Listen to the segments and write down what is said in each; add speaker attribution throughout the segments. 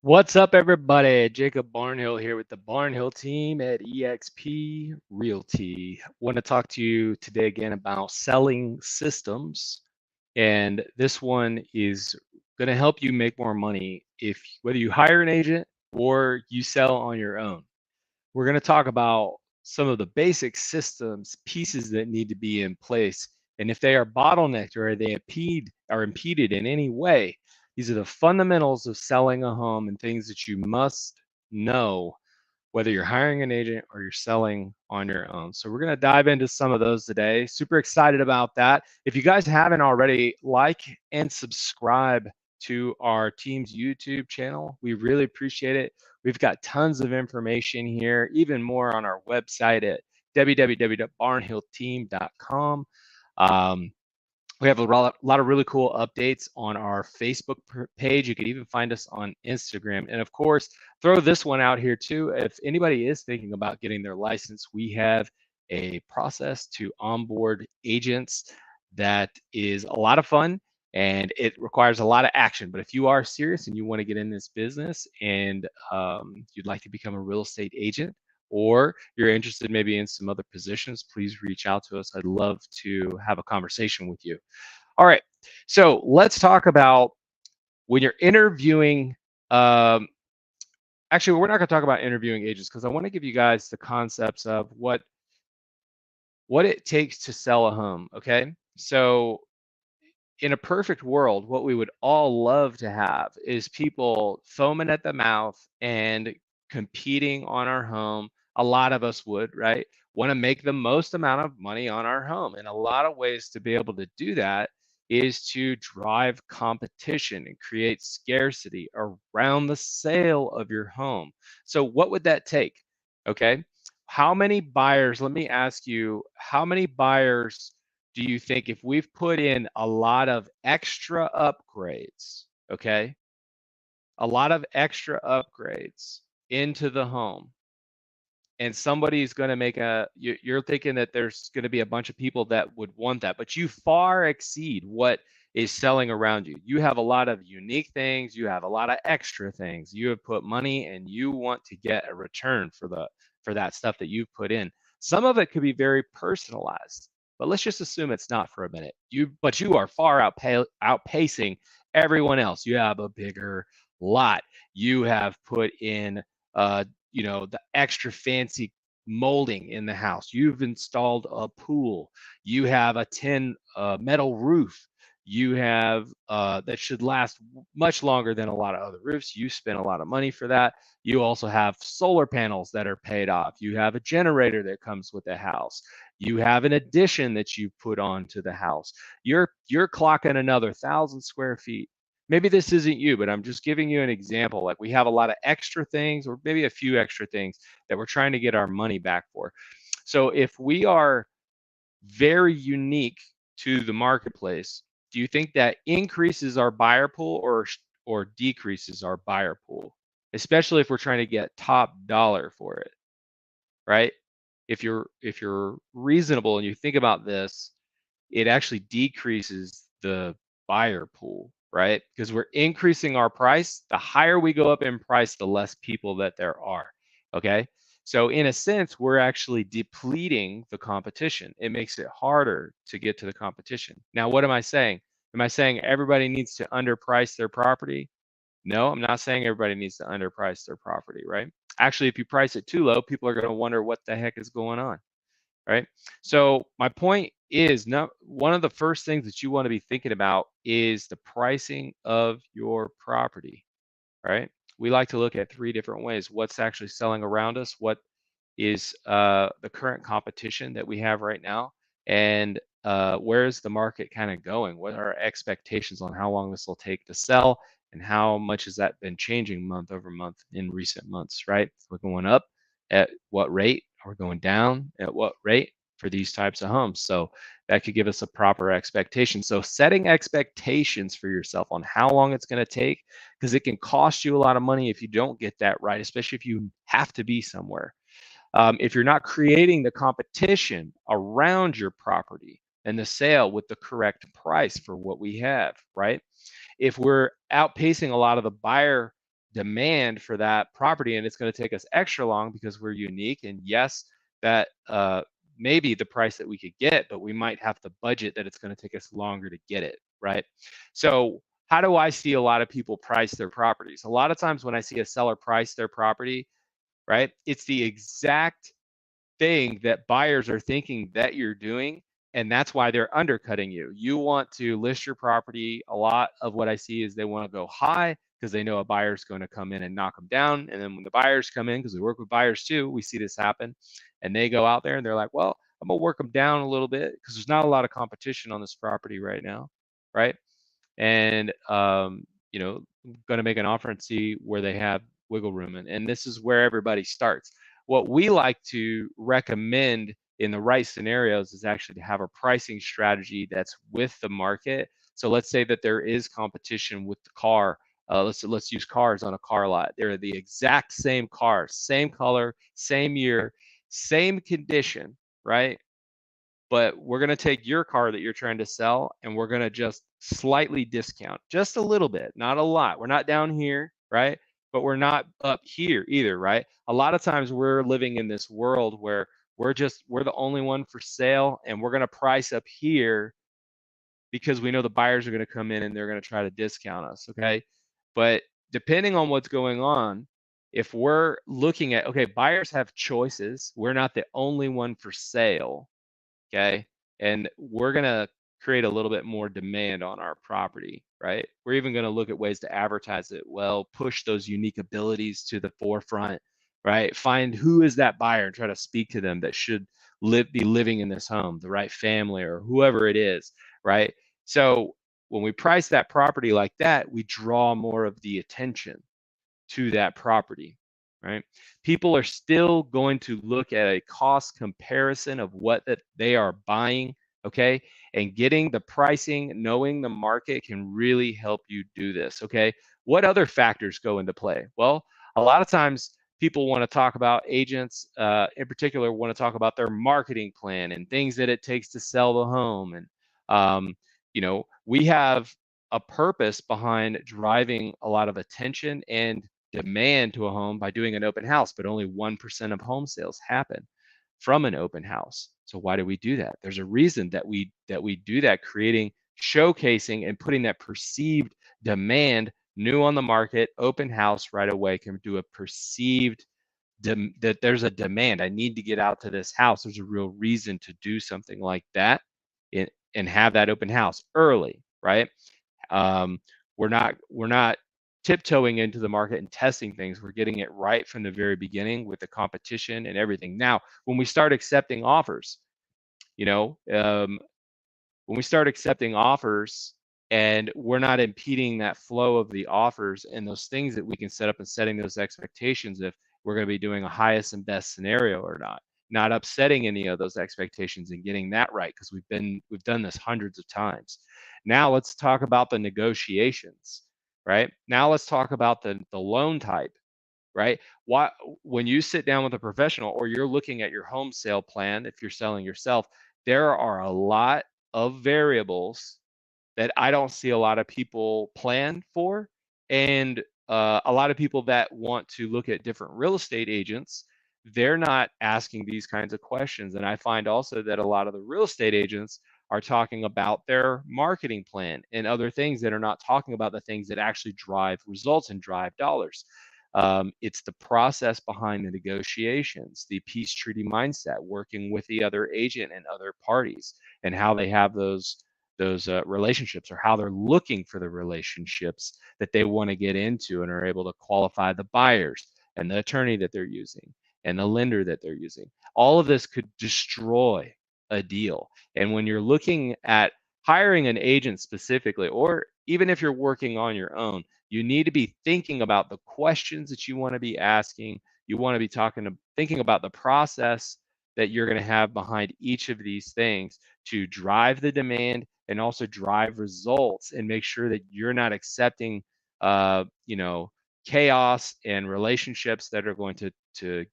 Speaker 1: What's up, everybody? Jacob Barnhill here with the Barnhill Team at EXP Realty. Want to talk to you today again about selling systems, and this one is going to help you make more money if whether you hire an agent or you sell on your own. We're going to talk about some of the basic systems, pieces that need to be in place, and if they are bottlenecked or they impeded in any way. These are the fundamentals of selling a home and things that you must know whether you're hiring an agent or you're selling on your own. So we're going to dive into some of those today. Super excited about that. If you guys haven't already, like and subscribe to our team's YouTube channel. We really appreciate it. We've got tons of information here, even more on our website at www.barnhillteam.com. Um, we have a lot of really cool updates on our Facebook page. You can even find us on Instagram. And of course, throw this one out here too. If anybody is thinking about getting their license, we have a process to onboard agents that is a lot of fun and it requires a lot of action. But if you are serious and you want to get in this business and you'd like to become a real estate agent, or you're interested maybe in some other positions, please reach out to us. I'd love to have a conversation with you. All right, so let's talk about when you're interviewing. Um, Actually, we're not going to talk about interviewing agents because I want to give you guys the concepts of what it takes to sell a home. Okay, so in a perfect world, what we would all love to have is people foaming at the mouth and competing on our home. A lot of us would, right? Want to make the most amount of money on our home. And a lot of ways to be able to do that is to drive competition and create scarcity around the sale of your home. So, what would that take? Okay. How many buyers, let me ask you, how many buyers do you think if we've put in a lot of extra upgrades, okay, a lot of extra upgrades into the home, and somebody's going to make you're thinking that there's going to be a bunch of people that would want that, but you far exceed what is selling around you. You have a lot of unique things, you have a lot of extra things. You have put money and you want to get a return for that stuff that you've put in. Some of it could be very personalized, but let's just assume it's not for a minute. You are far outpacing everyone else. You have a bigger lot. You have put in uh, the extra fancy molding in the house. You've installed a pool. You have a tin metal roof. You have that should last much longer than a lot of other roofs. You spent a lot of money for that. You also have solar panels that are paid off. You have a generator that comes with the house. You have an addition that you put onto the house. You're clocking another 1,000 square feet. Maybe this isn't you, but I'm just giving you an example. Like, we have a lot of extra things, or maybe a few extra things that we're trying to get our money back for. So if we are very unique to the marketplace, do you think that increases our buyer pool or decreases our buyer pool? Especially if we're trying to get top dollar for it, right? If you're reasonable and you think about this, it actually decreases the buyer pool, right? Because we're increasing our price. The higher we go up in price, the less people that there are. Okay. So, in a sense, we're actually depleting the competition. It makes it harder to get to the competition. Now, what am I saying? Am I saying everybody needs to underprice their property? No, I'm not saying everybody needs to underprice their property, right? Actually, if you price it too low, people are going to wonder what the heck is going on, right? So my point is, one of the first things that you want to be thinking about is the pricing of your property, right? We like to look at three different ways: what's actually selling around us, what is the current competition that we have right now, and where's the market kind of going? What are our expectations on how long this will take to sell, and how much has that been changing month over month in recent months, right? We're going up at what rate? Are we going down at what rate for these types of homes? So that could give us a proper expectation. So setting expectations for yourself on how long it's going to take, because it can cost you a lot of money if you don't get that right, especially if you have to be somewhere. If you're not creating the competition around your property and the sale with the correct price for what we have, right? If we're outpacing a lot of the buyer demand for that property, and it's going to take us extra long because we're unique. And yes, that maybe the price that we could get, but we might have to budget that it's going to take us longer to get it, right? So how do I see a lot of people price their properties? A lot of times when I see a seller price their property, right, it's the exact thing that buyers are thinking that you're doing, and that's why they're undercutting you. You want to list your property. A lot of what I see is they want to go high because they know a buyer's going to come in and knock them down. And then when the buyers come in, because we work with buyers too, we see this happen, and they go out there and they're like, well, I'm gonna work them down a little bit because there's not a lot of competition on this property right now, right? And going to make an offer and see where they have wiggle room. And this is where everybody starts. What we like to recommend in the right scenarios is actually to have a pricing strategy that's with the market. So let's say that there is competition with the car. Let's use cars on a car lot. They're the exact same car, same color, same year, same condition, right? But we're going to take your car that you're trying to sell and we're going to just slightly discount, just a little bit, not a lot. We're not down here, right? But we're not up here either, right? A lot of times we're living in this world where we're the only one for sale, and we're going to price up here because we know the buyers are going to come in and they're going to try to discount us, okay? But depending on what's going on, if we're looking at, okay, buyers have choices, we're not the only one for sale, okay? And we're going to create a little bit more demand on our property, right? We're even going to look at ways to advertise it well, push those unique abilities to the forefront, right? Find who is that buyer and try to speak to them that should be living in this home, the right family or whoever it is, right? So when we price that property like that, we draw more of the attention to that property, right? People are still going to look at a cost comparison of what that they are buying, okay? And getting the pricing, knowing the market can really help you do this, okay? What other factors go into play? Well, a lot of times people want to talk about agents, in particular, want to talk about their marketing plan and things that it takes to sell the home. And, we have a purpose behind driving a lot of attention and demand to a home by doing an open house, but only 1% of home sales happen from an open house. So why do we do that? There's a reason that we do that, creating, showcasing, and putting that perceived demand. New on the market, open house right away can do a perceived that there's a demand. I need to get out to this house. There's a real reason to do something like that, and have that open house early, right? Um, we're not tiptoeing into the market and testing things. We're getting it right from the very beginning with the competition and everything. Now, when we start accepting offers, you know, um, when we start accepting offers and we're not impeding that flow of the offers and those things that we can set up, and setting those expectations if we're going to be doing a highest and best scenario or not upsetting any of those expectations and getting that right, because we've done this hundreds of times. Now let's talk about the negotiations, right? Now let's talk about the loan type, right? Why, when you sit down with a professional or you're looking at your home sale plan, if you're selling yourself, there are a lot of variables that I don't see a lot of people plan for. And a lot of people that want to look at different real estate agents, they're not asking these kinds of questions. And I find also that a lot of the real estate agents are talking about their marketing plan and other things that are not talking about the things that actually drive results and drive dollars. It's the process behind the negotiations, the peace treaty mindset, working with the other agent and other parties, and how they have those relationships, or how they're looking for the relationships that they want to get into and are able to qualify the buyers and the attorney that they're using and the lender that they're using. All of this could destroy a deal. And when you're looking at hiring an agent specifically, or even if you're working on your own, you need to be thinking about the questions that you want to be asking. You want to be thinking about the process that you're going to have behind each of these things to drive the demand and also drive results, and make sure that you're not accepting uh, you know chaos and relationships that are going to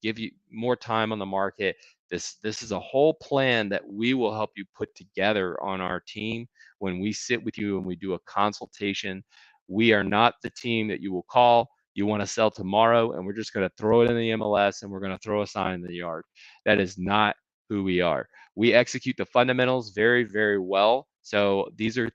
Speaker 1: give you more time on the market. This is a whole plan that we will help you put together on our team when we sit with you and we do a consultation. We are not the team that you will call. you want to sell tomorrow, and we're just going to throw it in the MLS and we're going to throw a sign in the yard. That is not who we are. We execute the fundamentals very, very well. So these are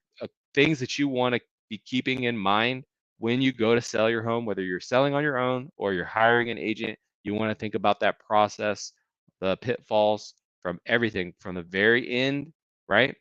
Speaker 1: things that you want to be keeping in mind when you go to sell your home, whether you're selling on your own or you're hiring an agent. You want to think about that process, the pitfalls from everything from the very end, right?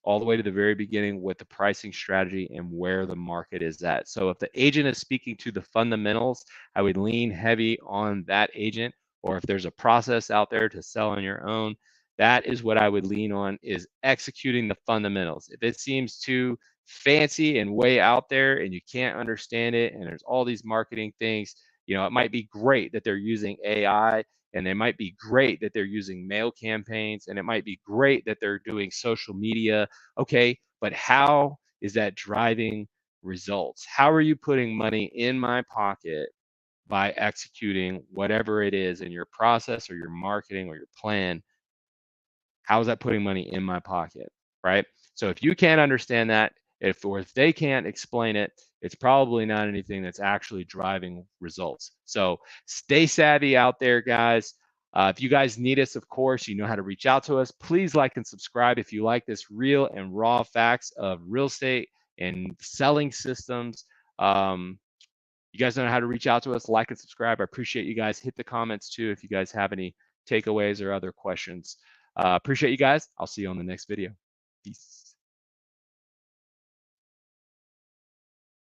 Speaker 1: All the way to the very beginning with the pricing strategy and where the market is at. So if the agent is speaking to the fundamentals, I would lean heavy on that agent. Or if there's a process out there to sell on your own, that is what I would lean on, is executing the fundamentals. If it seems too fancy and way out there and you can't understand it and there's all these marketing things, it might be great that they're using AI, and it might be great that they're using mail campaigns, and it might be great that they're doing social media. Okay, but how is that driving results? How are you putting money in my pocket by executing whatever it is in your process or your marketing or your plan? How is that putting money in my pocket, right? So if you can't understand that, if they can't explain it, it's probably not anything that's actually driving results. So stay savvy out there, guys. If you guys need us, of course, you know how to reach out to us. Please like and subscribe if you like this real and raw facts of real estate and selling systems. You guys know how to reach out to us. Like and subscribe. I appreciate you guys. Hit the comments too if you guys have any takeaways or other questions. Appreciate you guys. I'll see you on the next video. Peace.